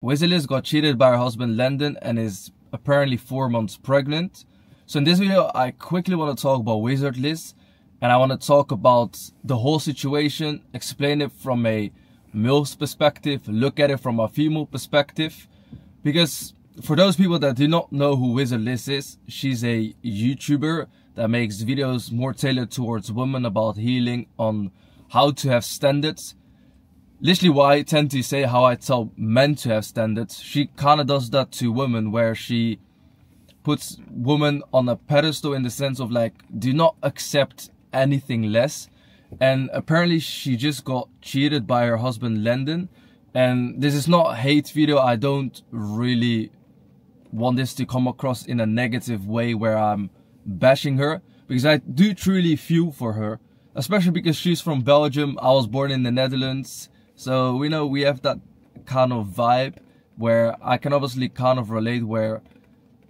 Wizard got cheated by her husband Landon and is apparently 4 months pregnant. So in this video, I quickly want to talk about Wizard Liz, and I want to talk about the whole situation, explain it from a male's perspective, look at it from a female perspective. Because for those people that do not know who Wizard Liz is, she's a YouTuber that makes videos more tailored towards women about healing, on how to have standards. Literally what I tend to say, how I tell men to have standards. She kind of does that to women, where she puts women on a pedestal in the sense of like, do not accept anything less. And apparently she just got cheated by her husband Landon. And this is not a hate video. I don't really want this to come across in a negative way where I'm bashing her, because I do truly feel for her, especially because she's from Belgium. I was born in the Netherlands. So we know we have that kind of vibe where I can obviously kind of relate where,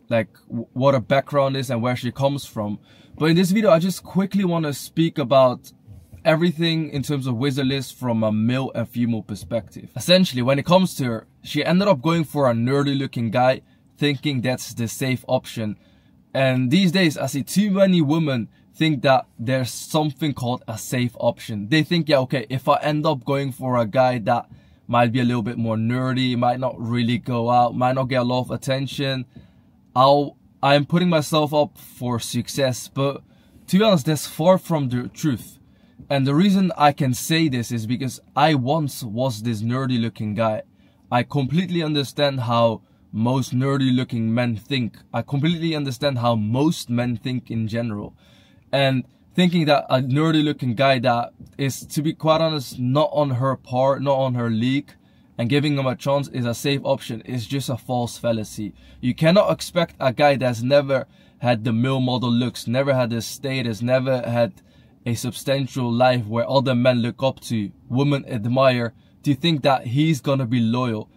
like, what her background is and where she comes from. But in this video, I just quickly want to speak about everything in terms of Wizard Liz from a male and female perspective. Essentially, when it comes to her, she ended up going for a nerdy looking guy, thinking that's the safe option. And these days, I see too many women think that there's something called a safe option. They think, yeah, okay, if I end up going for a guy that might be a little bit more nerdy, might not really go out, might not get a lot of attention, I'm putting myself up for success. But to be honest, that's far from the truth. And the reason I can say this is because I once was this nerdy looking guy. I completely understand how most nerdy looking men think. I completely understand how most men think in general. And thinking that a nerdy looking guy that is, to be quite honest, not on her par, not on her league, and giving him a chance is a safe option is just a false fallacy. You cannot expect a guy that's never had the male model looks, never had the status, never had a substantial life where other men look up to, women admire, to think that he's gonna be loyal.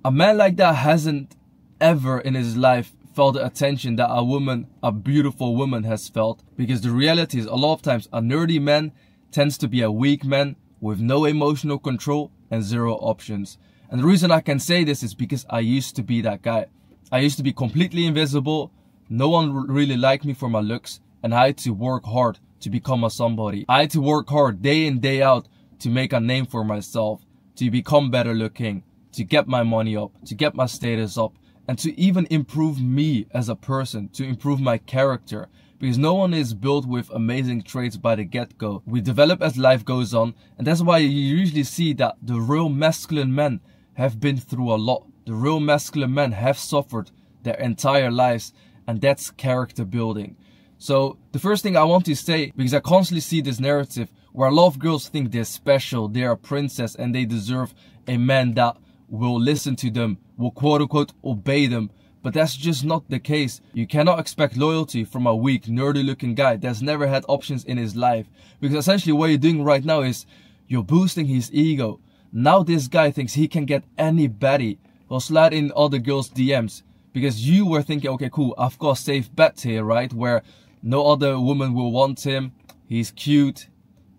A man like that hasn't ever in his life felt the attention that a woman, a beautiful woman, has felt. Because the reality is, a lot of times a nerdy man tends to be a weak man with no emotional control and zero options. And the reason I can say this is because I used to be that guy. I used to be completely invisible. No one really liked me for my looks, and I had to work hard to become a somebody. I had to work hard day in, day out to make a name for myself, to become better looking, to get my money up, to get my status up, and to even improve me as a person, to improve my character. Because no one is built with amazing traits by the get-go. We develop as life goes on, and that's why you usually see that the real masculine men have been through a lot. The real masculine men have suffered their entire lives, and that's character building. So the first thing I want to say, because I constantly see this narrative where a lot of girls think they're special, they're a princess, and they deserve a man that will listen to them, will quote unquote obey them. But that's just not the case. You cannot expect loyalty from a weak, nerdy looking guy that's never had options in his life. Because essentially what you're doing right now is you're boosting his ego. Now this guy thinks he can get any baddie or slide in other girls' DMs. Because you were thinking, okay, cool, I've got a safe bet here, right? Where no other woman will want him. He's cute.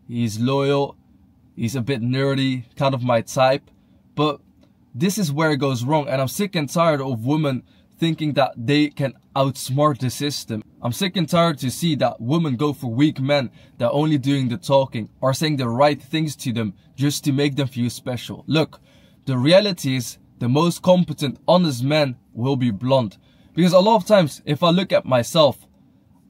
He's loyal. He's a bit nerdy, kind of my type. But this is where it goes wrong, and I'm sick and tired of women thinking that they can outsmart the system. I'm sick and tired to see that women go for weak men that are only doing the talking, or saying the right things to them just to make them feel special. Look, the reality is the most competent, honest men will be blunt. Because a lot of times, if I look at myself,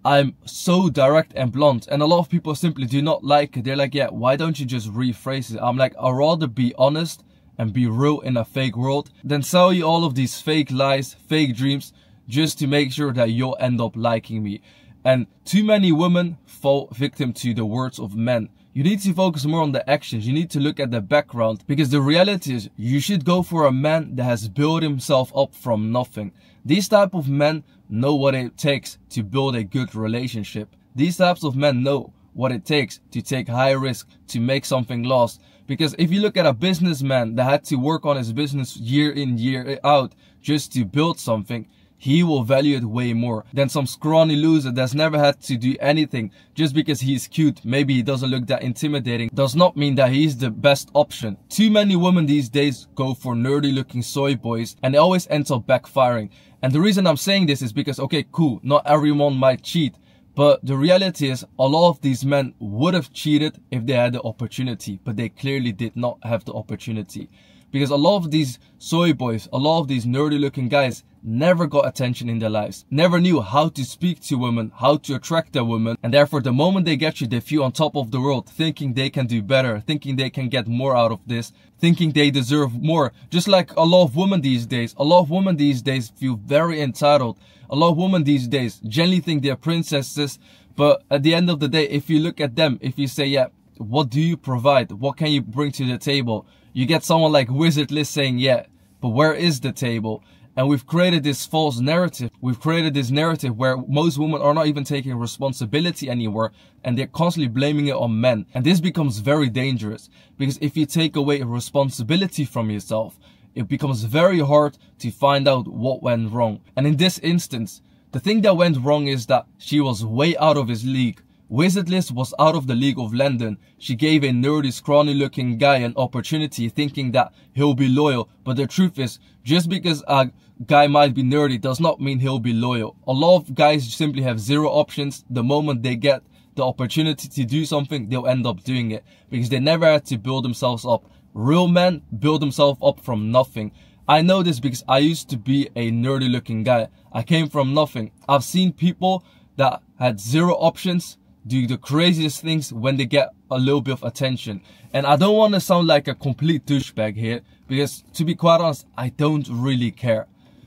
I'm so direct and blunt, and a lot of people simply do not like it. They're like, yeah, why don't you just rephrase it? I'm like, I'd rather be honest and be real in a fake world than sell you all of these fake lies, fake dreams, just to make sure that you'll end up liking me. And too many women fall victim to the words of men. You need to focus more on the actions. You need to look at the background, because the reality is you should go for a man that has built himself up from nothing. These type of men know what it takes to build a good relationship. These types of men know what it takes to take high risk, to make something last. Because if you look at a businessman that had to work on his business year in, year out just to build something, he will value it way more than some scrawny loser that's never had to do anything. Just because he's cute, maybe he doesn't look that intimidating, does not mean that he's the best option. Too many women these days go for nerdy looking soy boys, and it always ends up backfiring. And the reason I'm saying this is because, okay, cool, not everyone might cheat, but the reality is a lot of these men would have cheated if they had the opportunity, but they clearly did not have the opportunity. Because a lot of these soy boys, a lot of these nerdy looking guys never got attention in their lives, never knew how to speak to women, how to attract a woman, and therefore the moment they get you, they feel on top of the world, thinking they can do better, thinking they can get more out of this, thinking they deserve more. Just like a lot of women these days, feel very entitled. A lot of women these days generally think they're princesses, but at the end of the day, if you look at them, if you say, yeah, what do you provide? What can you bring to the table? You get someone like Wizard Liz saying, yeah, but where is the table? And we've created this false narrative. We've created this narrative where most women are not even taking responsibility anymore, and they're constantly blaming it on men. And this becomes very dangerous, because if you take away responsibility from yourself, it becomes very hard to find out what went wrong. And in this instance, the thing that went wrong is that she was way out of his league. Wizard Liz was out of the league of London. She gave a nerdy, scrawny looking guy an opportunity, thinking that he'll be loyal. But the truth is, just because a guy might be nerdy does not mean he'll be loyal. A lot of guys simply have zero options. The moment they get the opportunity to do something, they'll end up doing it, because they never had to build themselves up. Real men build themselves up from nothing. I know this because I used to be a nerdy looking guy. I came from nothing. I've seen people that had zero options do the craziest things when they get a little bit of attention. And I don't want to sound like a complete douchebag here, because to be quite honest, I don't really care.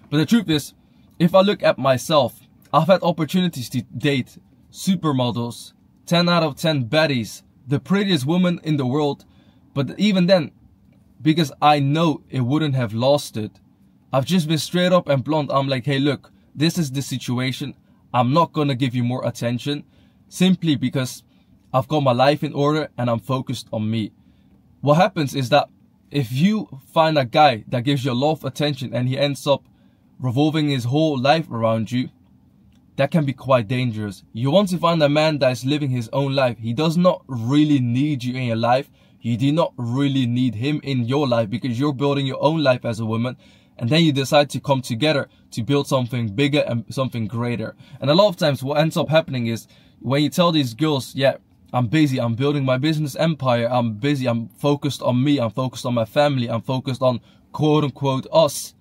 But the truth is, if I look at myself, I've had opportunities to date supermodels, 10 out of 10 baddies, the prettiest woman in the world. But even then, because I know it wouldn't have lasted, I've just been straight up and blunt. I'm like, hey, look, this is the situation. I'm not gonna give you more attention, simply because I've got my life in order and I'm focused on me. What happens is that if you find a guy that gives you a lot of attention and he ends up revolving his whole life around you, that can be quite dangerous. You want to find a man that is living his own life. He does not really need you in your life. You do not really need him in your life, because you're building your own life as a woman. And then you decide to come together to build something bigger and something greater. And a lot of times what ends up happening is, when you tell these girls, yeah, I'm busy, I'm building my business empire, I'm busy, I'm focused on me, I'm focused on my family, I'm focused on quote unquote us,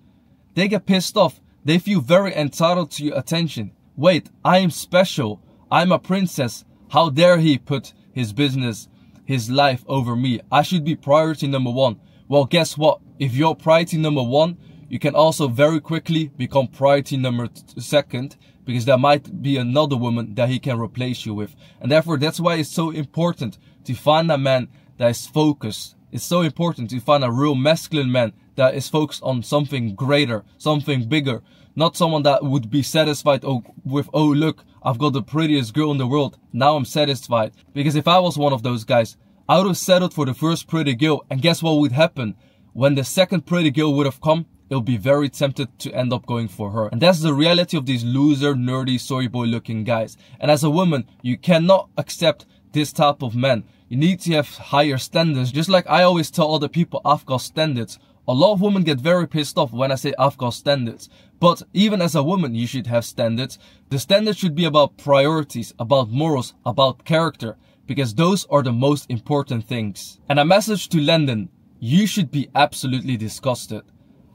they get pissed off. They feel very entitled to your attention. Wait, I am special, I'm a princess. How dare he put his business, his life over me? I should be priority number one. Well, guess what? If you're priority number one, you can also very quickly become priority number second, because there might be another woman that he can replace you with. And therefore, that's why it's so important to find a man that is focused. It's so important to find a real masculine man that is focused on something greater, something bigger. Not someone that would be satisfied with, oh look, I've got the prettiest girl in the world, now I'm satisfied. Because if I was one of those guys, I would have settled for the first pretty girl, and guess what would happen? When the second pretty girl would have come, it'll be very tempted to end up going for her. And that's the reality of these loser, nerdy, soy boy looking guys. And as a woman, you cannot accept this type of men. You need to have higher standards. Just like I always tell other people, I've got standards. A lot of women get very pissed off when I say I've got standards. But even as a woman, you should have standards. The standards should be about priorities, about morals, about character, because those are the most important things. And a message to London, you should be absolutely disgusted.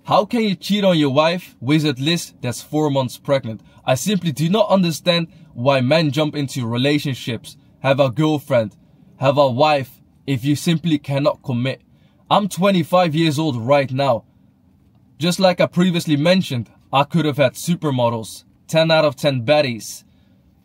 How can you cheat on your wife, Wizard Liz, that's 4 months pregnant? I simply do not understand why men jump into relationships, have a girlfriend, have a wife, if you simply cannot commit. I'm 25 years old right now. Just like I previously mentioned, I could have had supermodels, 10 out of 10 baddies,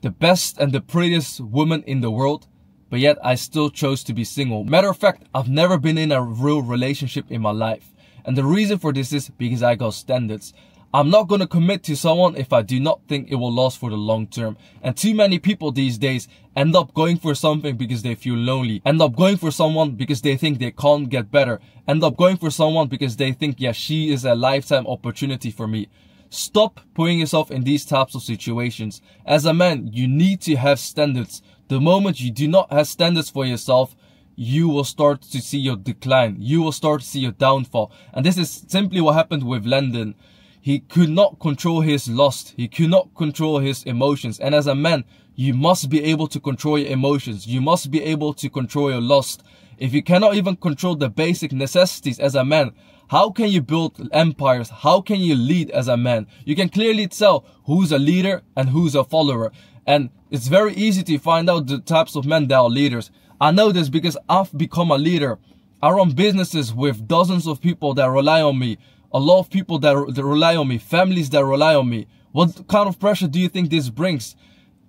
the best and the prettiest woman in the world, but yet I still chose to be single. Matter of fact, I've never been in a real relationship in my life. And the reason for this is because I got standards. I'm not going to commit to someone if I do not think it will last for the long term. And too many people these days end up going for something because they feel lonely. End up going for someone because they think they can't get better. End up going for someone because they think, yeah, she is a lifetime opportunity for me. Stop putting yourself in these types of situations. As a man, you need to have standards. The moment you do not have standards for yourself, you will start to see your decline. You will start to see your downfall. And this is simply what happened with Landon. He could not control his lust. He could not control his emotions. And as a man, you must be able to control your emotions. You must be able to control your lust. If you cannot even control the basic necessities as a man, how can you build empires? How can you lead as a man? You can clearly tell who's a leader and who's a follower. And it's very easy to find out the types of men that are leaders. I know this because I've become a leader. I run businesses with dozens of people that rely on me. A lot of people that rely on me. Families that rely on me. What kind of pressure do you think this brings?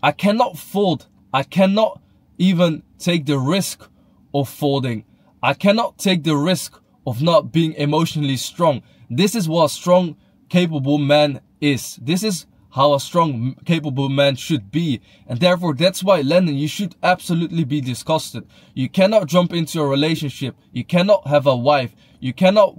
I cannot fold. I cannot even take the risk of folding. I cannot take the risk of not being emotionally strong. This is what a strong, capable man is. This is how a strong, capable man should be. And therefore, that's why, Landon, you should absolutely be disgusted. You cannot jump into a relationship. You cannot have a wife. You cannot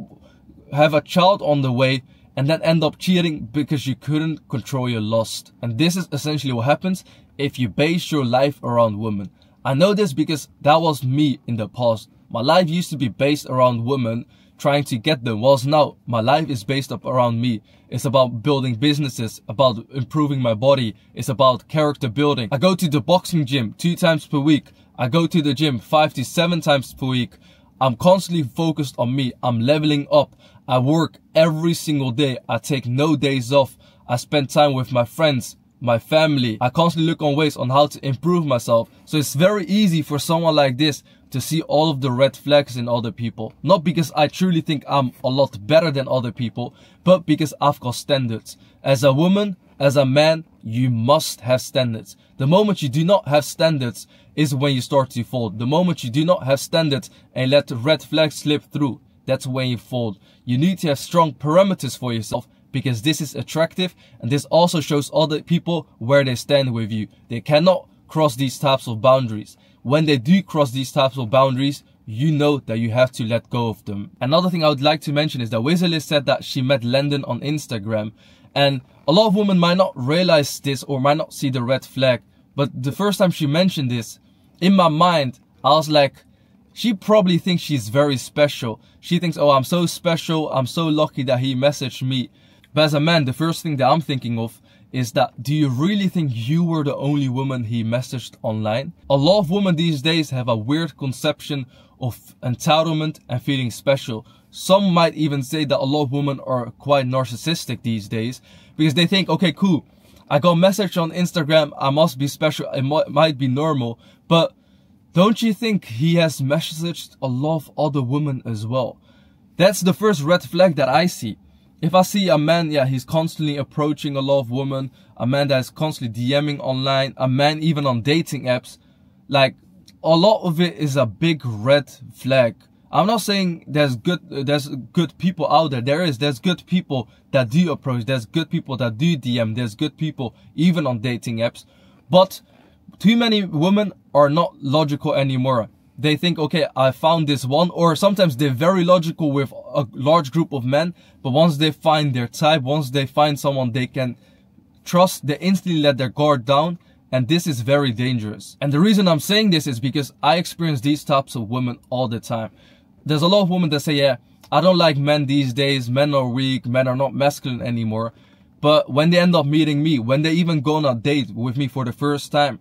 have a child on the way and then end up cheating because you couldn't control your lust. And this is essentially what happens if you base your life around women. I know this because that was me in the past. My life used to be based around women, trying to get them, whilst now my life is based up around me. It's about building businesses, about improving my body. It's about character building. I go to the boxing gym 2 times per week. I go to the gym 5 to 7 times per week. I'm constantly focused on me. I'm leveling up. I work every single day. I take no days off. I spend time with my friends, my family. I constantly look on ways on how to improve myself. So it's very easy for someone like this to see all of the red flags in other people. Not because I truly think I'm a lot better than other people, but because I've got standards. As a woman, as a man, you must have standards. The moment you do not have standards is when you start to fold. The moment you do not have standards and let the red flags slip through, that's when you fold. You need to have strong parameters for yourself, because this is attractive and this also shows other people where they stand with you. They cannot cross these types of boundaries. When they do cross these types of boundaries, you know that you have to let go of them. Another thing I would like to mention is that Wizardlist said that she met Landon on Instagram, and a lot of women might not realize this or might not see the red flag, but the first time she mentioned this, in my mind, I was like, she probably thinks she's very special. She thinks, oh, I'm so special, I'm so lucky that he messaged me. But as a man, the first thing that I'm thinking of is that, do you really think you were the only woman he messaged online? A lot of women these days have a weird conception of entitlement and feeling special. Some might even say that a lot of women are quite narcissistic these days, because they think, okay, cool, I got a message on Instagram, I must be special, it might be normal, but don't you think he has messaged a lot of other women as well? That's the first red flag that I see. If I see a man, yeah, he's constantly approaching a lot of women, a man that is constantly DMing online, a man even on dating apps, like, a lot of it is a big red flag. I'm not saying there's good people out there. There's good people that do approach, there's good people that do DM, there's good people even on dating apps. But too many women are not logical anymore. They think, okay, I found this one, or sometimes they're very logical with a large group of men, but once they find their type, once they find someone they can trust, they instantly let their guard down, and this is very dangerous. And the reason I'm saying this is because I experience these types of women all the time. There's a lot of women that say, yeah, I don't like men these days, men are weak, men are not masculine anymore. But when they end up meeting me, when they even go on a date with me for the first time,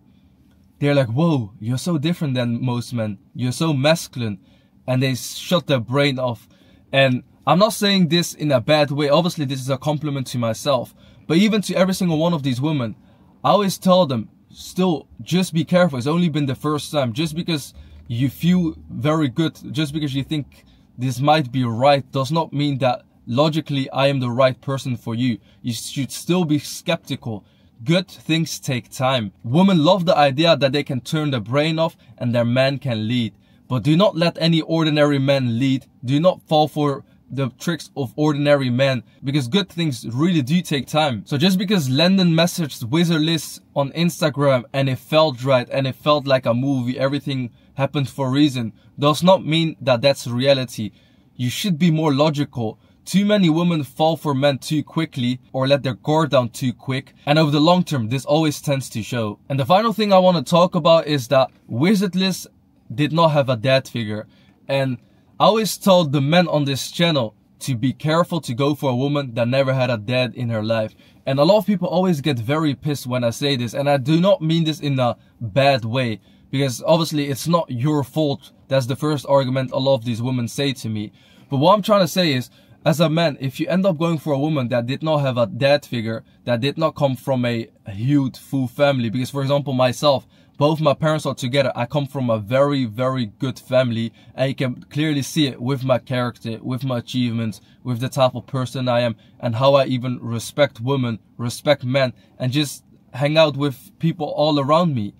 they're like, whoa, you're so different than most men. You're so masculine. And they shut their brain off. And I'm not saying this in a bad way. Obviously, this is a compliment to myself. But even to every single one of these women, I always tell them, still, just be careful. It's only been the first time. Just because you feel very good, just because you think this might be right, does not mean that logically I am the right person for you. You should still be skeptical. Good things take time. Women love the idea that they can turn their brain off and their man can lead. But do not let any ordinary man lead. Do not fall for the tricks of ordinary men, because good things really do take time. So just because Landon messaged Wizardlist on Instagram and it felt right and it felt like a movie, everything happened for a reason, does not mean that that's reality. You should be more logical. too many women fall for men too quickly or let their guard down too quick, and over the long term this always tends to show. And the final thing I want to talk about is that Wizardless did not have a dad figure, and I always told the men on this channel to be careful to go for a woman that never had a dad in her life. And a lot of people always get very pissed when I say this, and I do not mean this in a bad way, because obviously it's not your fault. That's the first argument a lot of these women say to me. But what I'm trying to say is, as a man, if you end up going for a woman that did not have a dad figure, that did not come from a huge full family, because for example myself, both my parents are together. I come from a very, very good family, and you can clearly see it with my character, with my achievements, with the type of person I am, and how I even respect women, respect men, and just hang out with people all around me.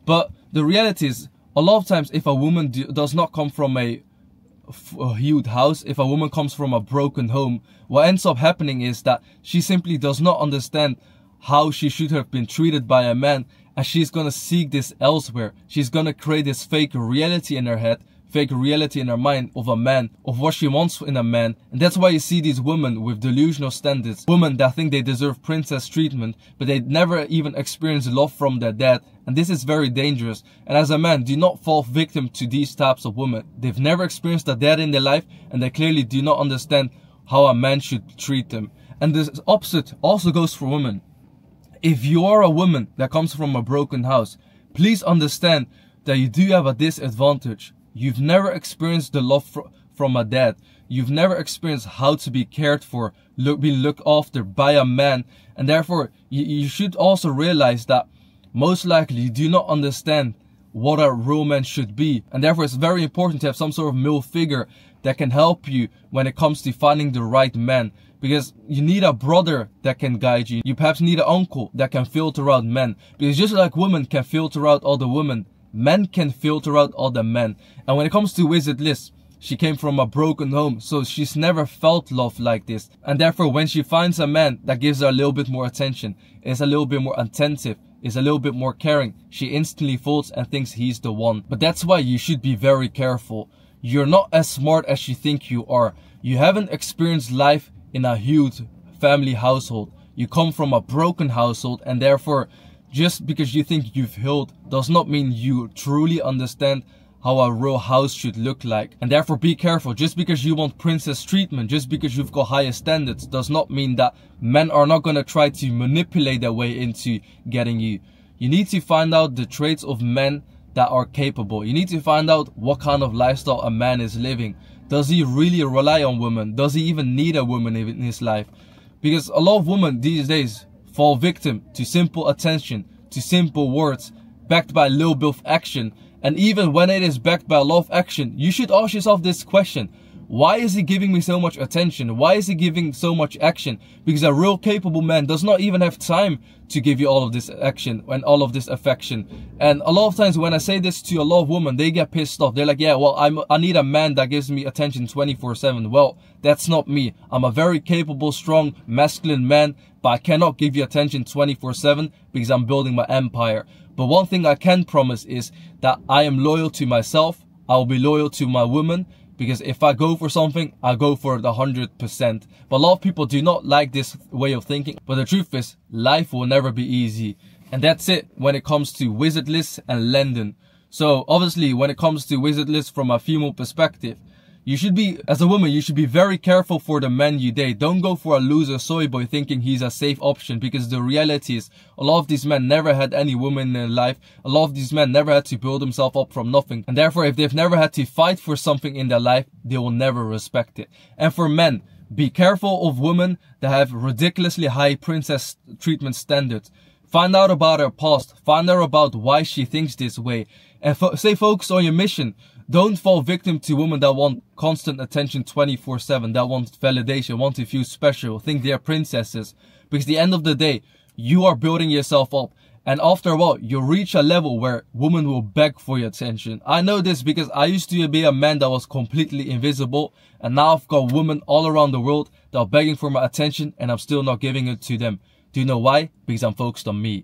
But the reality is, a lot of times if a woman does not come from a huge house, if a woman comes from a broken home, what ends up happening is that she simply does not understand how she should have been treated by a man, and she's gonna seek this elsewhere. She's gonna create this fake reality in her head, fake reality in her mind of a man, of what she wants in a man. And that's why you see these women with delusional standards, women that think they deserve princess treatment, but they never even experience love from their dad. And this is very dangerous. And as a man, do not fall victim to these types of women. They've never experienced a dad in their life, and they clearly do not understand how a man should treat them. And the opposite also goes for women. If you are a woman that comes from a broken house, please understand that you do have a disadvantage. You've never experienced the love from a dad. You've never experienced how to be cared for, be looked after by a man. And therefore, you should also realize that most likely you do not understand what a real man should be. And therefore, it's very important to have some sort of male figure that can help you when it comes to finding the right man. Because you need a brother that can guide you. You perhaps need an uncle that can filter out men. Because just like women can filter out other women, men can filter out other men. And when it comes to Wizardless, she came from a broken home, so she's never felt love like this. And therefore, when she finds a man that gives her a little bit more attention, is a little bit more attentive, is a little bit more caring, she instantly falls and thinks he's the one. But that's why you should be very careful. You're not as smart as you think you are. You haven't experienced life in a huge family household. You come from a broken household, and therefore, just because you think you've healed does not mean you truly understand how a real house should look like. And therefore, be careful. Just because you want princess treatment, just because you've got higher standards, does not mean that men are not going to try to manipulate their way into getting you. You need to find out the traits of men that are capable. You need to find out what kind of lifestyle a man is living. Does he really rely on women? Does he even need a woman in his life? Because a lot of women these days fall victim to simple attention, to simple words, backed by a little bit of action. And even when it is backed by a lot of action, you should ask yourself this question. Why is he giving me so much attention? Why is he giving so much action? Because a real capable man does not even have time to give you all of this action and all of this affection. And a lot of times when I say this to a lot of women, they get pissed off. They're like, yeah, well, I need a man that gives me attention 24/7. Well, that's not me. I'm a very capable, strong, masculine man, but I cannot give you attention 24/7 because I'm building my empire. But one thing I can promise is that I am loyal to myself. I will be loyal to my woman. Because if I go for something, I go for it 100%. But a lot of people do not like this way of thinking. But the truth is, life will never be easy. And that's it when it comes to Wizardless and Lendon. So obviously, when it comes to Wizardless from a female perspective, you should be, as a woman, you should be very careful for the men you date. Don't go for a loser soy boy thinking he's a safe option, because the reality is a lot of these men never had any woman in their life. A lot of these men never had to build themselves up from nothing. And therefore, if they've never had to fight for something in their life, they will never respect it. And for men, be careful of women that have ridiculously high princess treatment standards. Find out about her past. Find out about why she thinks this way. And stay focused on your mission. Don't fall victim to women that want constant attention 24/7, that want validation, want to feel special, think they're princesses. Because at the end of the day, you are building yourself up. And after a while, you'll reach a level where women will beg for your attention. I know this because I used to be a man that was completely invisible. And now I've got women all around the world that are begging for my attention, and I'm still not giving it to them. Do you know why? Because I'm focused on me.